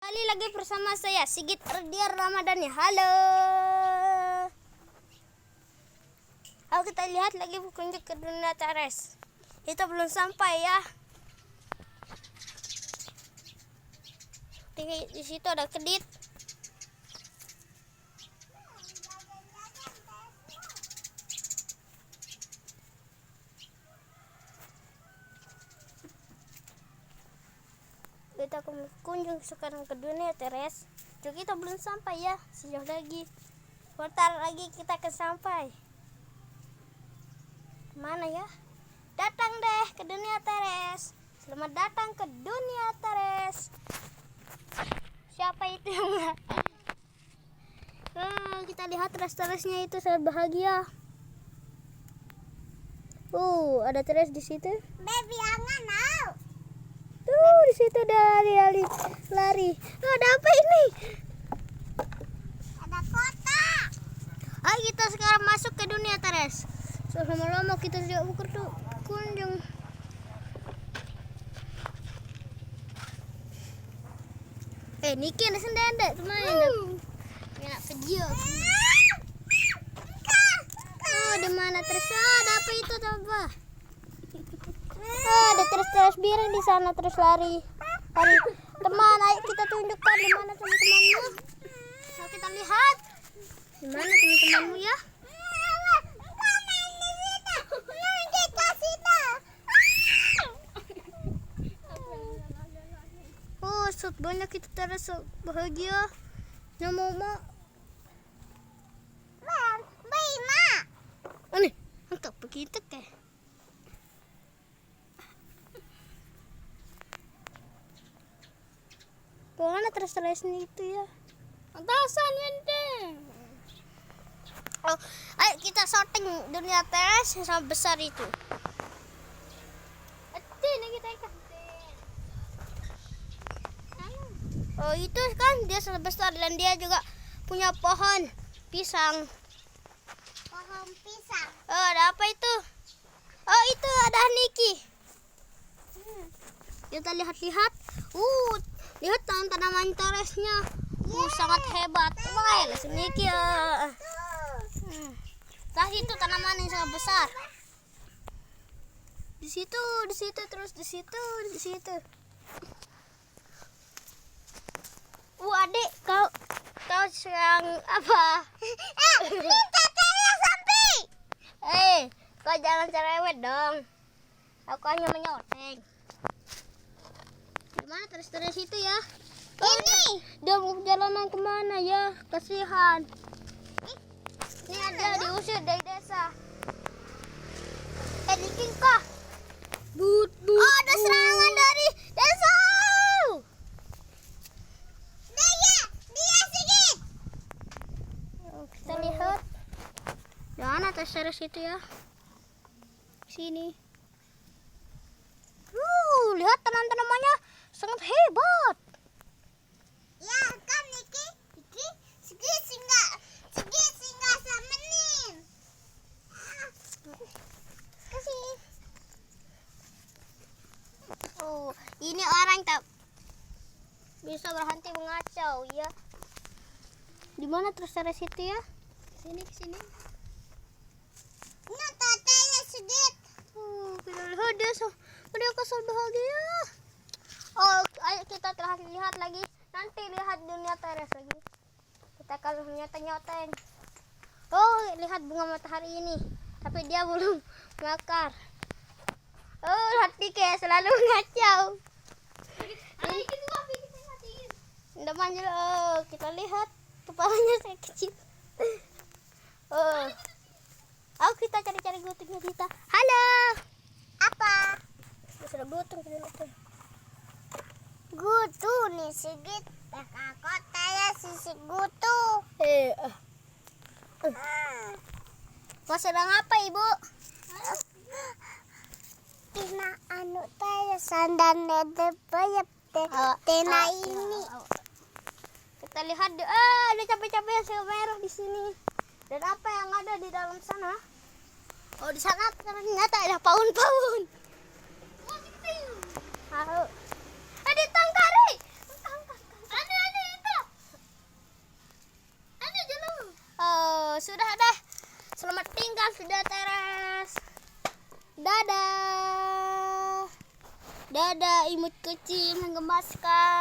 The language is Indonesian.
Kembali lagi bersama saya Sigit Ardiar Ramadhani. Halo. Ayo kita lihat lagi petunjuk ke dunia teres. Itu belum sampai ya. Di situ ada kedit. Kita kunjung sekarang ke dunia teres. Jadi kita belum sampai ya, sejauh lagi. Sebentar lagi kita akan sampai. Mana ya? Datang deh ke dunia teres. Selamat datang ke dunia teres. Siapa itu yang kita lihat teres-teresnya itu sangat bahagia. Ada teres di situ. Baby angan now. Tuh di situ ada lari. Ada apa ini? Ada kota. Ayo kita sekarang masuk ke dunia teres. Lama-lama kita tidak kunjung. Niki ada sendiri teman. Ya kecil. Di mana terus? Ada apa itu coba? Ada terus biru di sana terus lari. Teman, ayo kita tunjukkan di mana teman-temanmu. Ayo kita lihat. Di mana teman-temanmu ya? Banyak kita terasa bahagia. Mama. Ini, angkat begitu kah? Kemana terus-terusnya itu ya? Atasan ente. Ayo kita shooting dunia teres yang sangat besar itu. Ini kita ikat. Itu kan dia sangat besar dan dia juga punya pohon pisang. Pohon pisang. Ada apa itu? Itu ada Niki. Kita lihat-lihat. Lihat tanaman teresnya. Sangat hebat. Wah, Niki ya. Tadi itu tanaman yang sangat besar. Di situ terus di situ. Adik, kau sedang apa? Tetenya sampai. Kau jangan cerewet dong. Aku hanya menyoteng. Gimana terus itu ya? Ini. Dia mau perjalanan kemana ya? Kasihan. Ini ada diusir dari desa. Niki kah? Ada serangan dari desa. Kita lihat. Jangan atas teres itu ya. Sini. Lihat tanaman-tanamannya sangat hebat. Ya kan Niki segi singa sama nim. Kasih. Ini orang tak bisa berhenti mengacau ya. Di mana terus teres itu ya? Sini. Nah, tatanya sedikit. Kita lihat dia kesal bahagia. Ayo kita lihat lagi. Nanti lihat dunia teres lagi. Kita kalau nyoteng. Lihat bunga matahari ini. Tapi dia belum mekar. Lihat Niki selalu ngacau. Udah manjul. Kita lihat kepalanya saya kecil. Kita cari gutungnya kita. Halo. Apa? Sudah gutung kita. Gutu nih Sigit. Kotanya sisi gutu. Kau sedang apa, Ibu? Tina anu tanya sandan nede bayap tena ini. Kita lihat ada capek-capek yang merah di sini. Dan apa yang ada di dalam sana? Di sana ternyata ada paun-paun. Ada tangkari. Ada Sudah Teres. Dadah. Dadah imut kecil menggemaskan.